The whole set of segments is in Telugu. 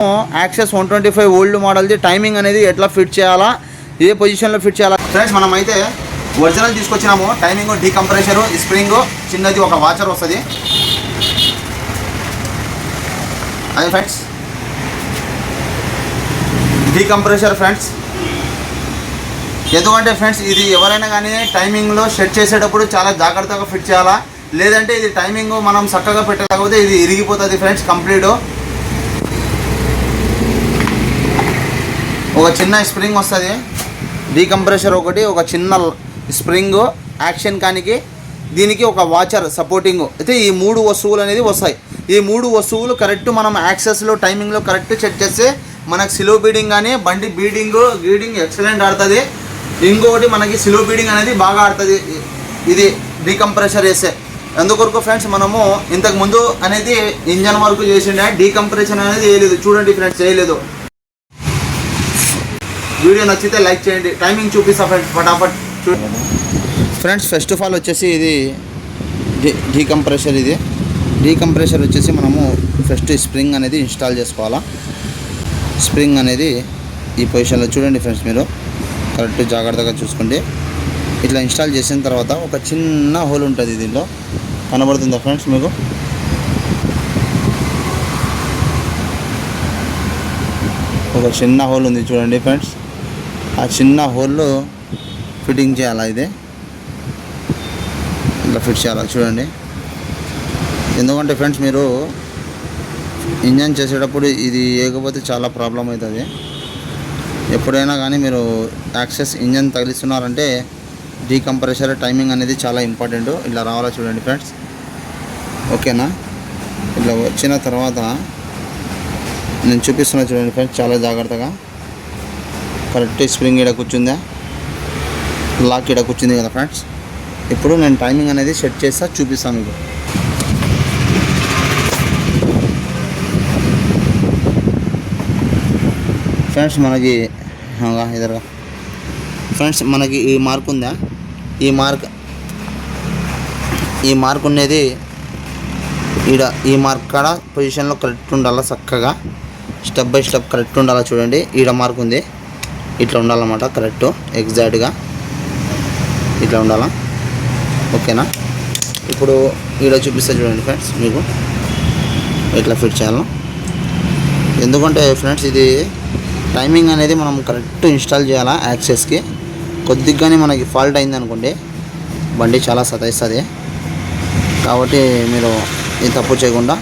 యాక్సెస్ 125 ఓల్డ్ మోడల్ది టైమింగ్ అనేది ఎట్లా ఫిట్ చేయాలా, ఏ పొజిషన్లో ఫిట్ చేయాలా ఫ్రెండ్స్. మనం అయితే ఒరిజినల్ తీసుకొచ్చినాము. టైమింగ్, డీకంప్రెషరు, స్ప్రింగ్, చిన్నది ఒక వాచర్ వస్తుంది. అదే ఫ్రెండ్స్ డీకంప్రెషర్ ఫ్రెండ్స్. ఎందుకంటే ఫ్రెండ్స్ ఇది ఎవరైనా కానీ టైమింగ్లో సెట్ చేసేటప్పుడు చాలా జాగ్రత్తగా ఫిట్ చేయాలా, లేదంటే ఇది టైమింగ్ మనం చక్కగా పెట్టలేకపోతే ఇది ఇరిగిపోతుంది ఫ్రెండ్స్ కంప్లీట్. ఒక చిన్న స్ప్రింగ్ వస్తుంది, డీకంప్రెషర్ ఒకటి, ఒక చిన్న స్ప్రింగ్ యాక్షన్ కానికి, దీనికి ఒక వాచర్ సపోర్టింగ్ అయితే ఈ 3 వస్తువులు అనేది వస్తాయి. ఈ 3 వస్తువులు కరెక్ట్ మనం యాక్సెస్లో టైమింగ్లో కరెక్ట్ సెట్ చేస్తే మనకు స్లో బీడింగ్ కానీ బండి గీడింగ్ ఎక్సలెంట్ ఆడుతుంది. ఇంకొకటి మనకి స్లో బీడింగ్ అనేది బాగా ఆడుతుంది ఇది డీకంప్రెషర్ వేస్తే. అందుకొరకు ఫ్రెండ్స్ మనము ఇంతకుముందు అనేది ఇంజన్ వర్క్ చేసిండే, డీకంప్రెషన్ అనేది వేయలేదు. చూడండి ఫ్రెండ్స్, వేయలేదు. వీడియో నచ్చితే లైక్ చేయండి. టైమింగ్ చూపిస్తా ఫ్రెండ్స్ ఫటాఫట్ చూడండి ఫ్రెండ్స్. ఫస్ట్ ఆఫ్ ఆల్ వచ్చేసి ఇది డీకంప్రెషర్. ఇది డీకంప్రెషర్ వచ్చేసి మనము ఫస్ట్ స్ప్రింగ్ అనేది ఇన్స్టాల్ చేసుకోవాలా. స్ప్రింగ్ అనేది ఈ పొజిషన్లో చూడండి ఫ్రెండ్స్, మీరు కరెక్ట్ జాగ్రత్తగా చూసుకోండి. ఇట్లా ఇన్స్టాల్ చేసిన తర్వాత ఒక చిన్న హోల్ ఉంటుంది దీంట్లో, కనబడుతుందా ఫ్రెండ్స్ మీకు? ఒక చిన్న హోల్ ఉంది చూడండి ఫ్రెండ్స్. ఆ చిన్న హోల్లో ఫిట్టింగ్ చేయాలా, ఇది ఇట్లా ఫిట్ చేయాలా చూడండి. ఎందుకంటే ఫ్రెండ్స్ మీరు ఇంజన్ చేసేటప్పుడు ఇది వేయకపోతే చాలా ప్రాబ్లం అవుతుంది. ఎప్పుడైనా కానీ మీరు యాక్సెస్ ఇంజన్ తగిలిస్తున్నారంటే డీకంప్రెషర్ టైమింగ్ అనేది చాలా ఇంపార్టెంట్. ఇలా రావాలా చూడండి ఫ్రెండ్స్, ఓకేనా? ఇట్లా వచ్చిన తర్వాత నేను చూపిస్తున్నా చూడండి ఫ్రెండ్స్, చాలా జాగ్రత్తగా. కరెక్ట్ స్ప్రింగ్ ఇక్కడ కూర్చుందా, లాక్ ఇక్కడ కూర్చుంది కదా ఫ్రెండ్స్. ఇప్పుడు నేను టైమింగ్ అనేది సెట్ చేస్తా, చూపిస్తాను మీకు. ఫ్రెండ్స్ మనకి ఎదురుగా ఫ్రెండ్స్ మనకి ఈ మార్క్ ఉందా, ఈ మార్క్ ఉన్నది ఈడ. ఈ మార్క్ కాడ పొజిషన్లో కరెక్ట్ ఉండాలా, చక్కగా స్టెప్ బై స్టెప్ కరెక్ట్ ఉండాలా చూడండి. ఈడ మార్క్ ఉంది, ఇట్లా ఉండాలన్నమాట కరెక్ట్ ఎగ్జాక్ట్గా ఇట్లా ఉండాలా, ఓకేనా? ఇప్పుడు ఈడ చూపిస్తా చూడండి ఫ్రెండ్స్ మీకు ఎట్లా ఫిట్ చేయాలో. ఎందుకంటే ఫ్రెండ్స్ ఇది టైమింగ్ అనేది మనం కరెక్ట్ ఇన్స్టాల్ చేయాలా. యాక్సెస్కి కొద్దిగానే మనకి ఫాల్ట్ అయింది అనుకోండి బండి చాలా సతాయిస్తుంది. కాబట్టి మీరు ఇది తప్పు చేయకుండా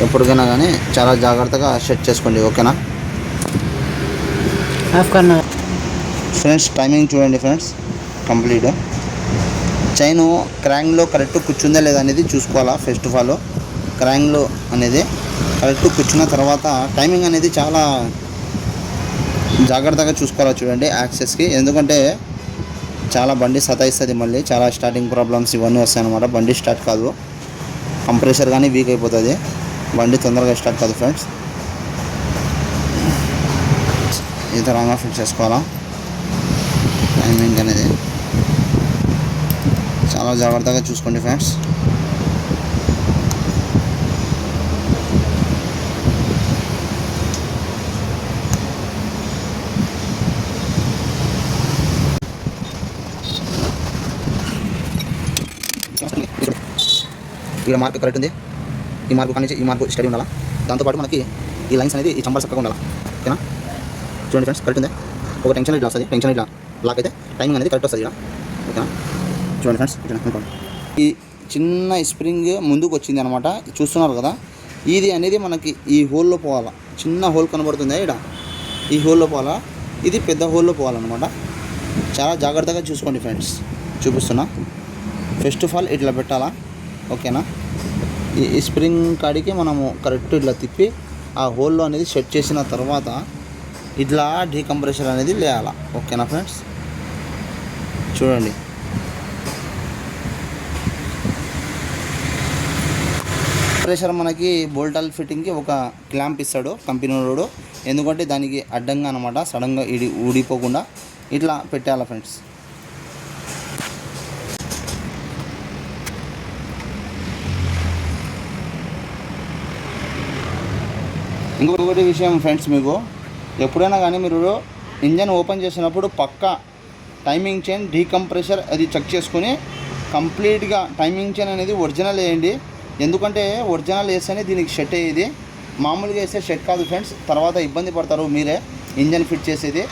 ఎప్పటికైనా కానీ చాలా జాగ్రత్తగా సెట్ చేసుకోండి, ఓకేనా ఫ్రెండ్స్? టైమింగ్ చూడండి ఫ్రెండ్స్, కంప్లీట్ చైను క్రాంక్లో కరెక్ట్ కూర్చుందా లేదా అనేది చూసుకోవాలా. ఫస్ట్ ఆఫ్ ఆల్ క్రాంక్లో అనేది కరెక్ట్ కూర్చున్న తర్వాత టైమింగ్ అనేది చాలా జాగ్రత్తగా చూసుకోవాలా చూడండి యాక్సెస్కి. ఎందుకంటే చాలా బండి సతాయిస్తుంది, మళ్ళీ చాలా స్టార్టింగ్ ప్రాబ్లమ్స్ ఇవన్నీ వస్తాయి అన్నమాట. బండి స్టార్ట్ కాదు, కంప్రెషర్ కానీ వీక్ అయిపోతుంది, బండి తొందరగా స్టార్ట్ కాదు ఫ్రెండ్స్. ఈ తరంగా ఫిట్ చేసుకోవాలా. టైమింగ్ అనేది చాలా జాగ్రత్తగా చూసుకోండి ఫ్రెండ్స్. ఇక్కడ మార్క్ కరెక్ట్ ఉంది, ఈ మార్క్ కానీ ఈ మార్క్ స్టడీ ఉండాలా. దాంతోపాటు మనకి ఈ లైన్స్ అనేది ఈ చంబర్ చక్కగా ఉండాలి, ఓకేనా? చూడండి ఫ్రెండ్స్, కరెక్ట్ ఉంది. ఒక టెన్షన్ ఇట్లా వస్తుంది, టెన్షన్ ఇట్లా లాక్ అయితే టైమింగ్ అనేది కరెక్ట్ వస్తుంది ఇక్కడ, ఓకేనా? చూడండి ఫ్రెండ్స్, ఈ చిన్న స్ప్రింగ్ ముందుకు వచ్చింది అనమాట, చూస్తున్నారు కదా. ఇది అనేది మనకి ఈ హోల్లో పోవాలా. చిన్న హోల్ కనబడుతుంది ఇక్కడ, ఈ హోల్లో పోవాలా. ఇది పెద్ద హోల్లో పోవాలన్నమాట. చాలా జాగ్రత్తగా చూసుకోండి ఫ్రెండ్స్, చూపిస్తున్నా. ఫస్ట్ ఆఫ్ ఆల్ ఇట్లా పెట్టాలా, ఓకేనా? ఈ స్ప్రింగ్ కాడికి మనము కరెక్ట్ ఇట్లా తిప్పి ఆ హోల్లో అనేది సెట్ చేసిన తర్వాత ఇట్లా డీకంప్రెషర్ అనేది లేయాలా, ఓకేనా ఫ్రెండ్స్? చూడండి ప్రెషర్ మనకి బోల్టాల్ ఫిట్టింగ్కి ఒక క్లాంప్ ఇస్తాడు కంపెనీ వాడు. ఎందుకంటే దానికి అడ్డంగా అనమాట, సడన్గా ఊడిపోకుండా ఇట్లా పెట్టాలా ఫ్రెండ్స్. ఇంకొకటి విషయం ఫ్రెండ్స్, మీకు ఎప్పుడైనా కానీ మీరు ఇంజన్ ఓపెన్ చేసినప్పుడు పక్కా టైమింగ్ చైన్ డీకంప్రెషర్ అది చెక్ చేసుకుని కంప్లీట్గా టైమింగ్ చైన్ అనేది ఒరిజినల్ వేయండి. ఎందుకంటే ఒరిజినల్ వేస్తేనే దీనికి సెట్ అయ్యేది, మామూలుగా వేస్తే సెట్ కాదు ఫ్రెండ్స్. తర్వాత ఇబ్బంది పడతారు మీరే ఇంజన్ ఫిట్ చేసేది.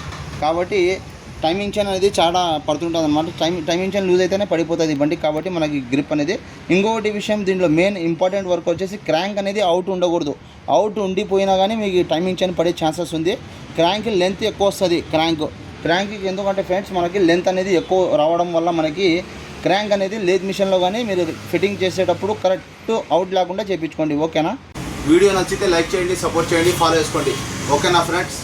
కాబట్టి టైమింగ్ చైన్ అనేది చాలా పడుతుంటుంది అనమాట. టైమింగ్ చైన్ లూజ్ అయితేనే పడిపోతుంది బండి, కాబట్టి మనకి గ్రిప్ అనేది. ఇంకొకటి విషయం, దీంట్లో మెయిన్ ఇంపార్టెంట్ వర్క్ వచ్చేసి క్రాంక్ అనేది అవుట్ ఉండకూడదు. అవుట్ ఉండిపోయినా కానీ మీకు టైమింగ్ చైన్ పడే ఛాన్సెస్ ఉంది. క్రాంక్ లెంత్ ఎక్కువ వస్తుంది. క్రాంక్కి ఎందుకంటే ఫ్రెండ్స్ మనకి లెంత్ అనేది ఎక్కువ రావడం వల్ల మనకి క్రాంక్ అనేది లేత్ మిషన్లో కానీ మీరు ఫిట్టింగ్ చేసేటప్పుడు కరెక్ట్ అవుట్ లేకుండా చేయించుకోండి. ఓకేనా? వీడియో నచ్చితే లైక్ చేయండి, సపోర్ట్ చేయండి, ఫాలో చేసుకోండి. ఓకేనా ఫ్రెండ్స్?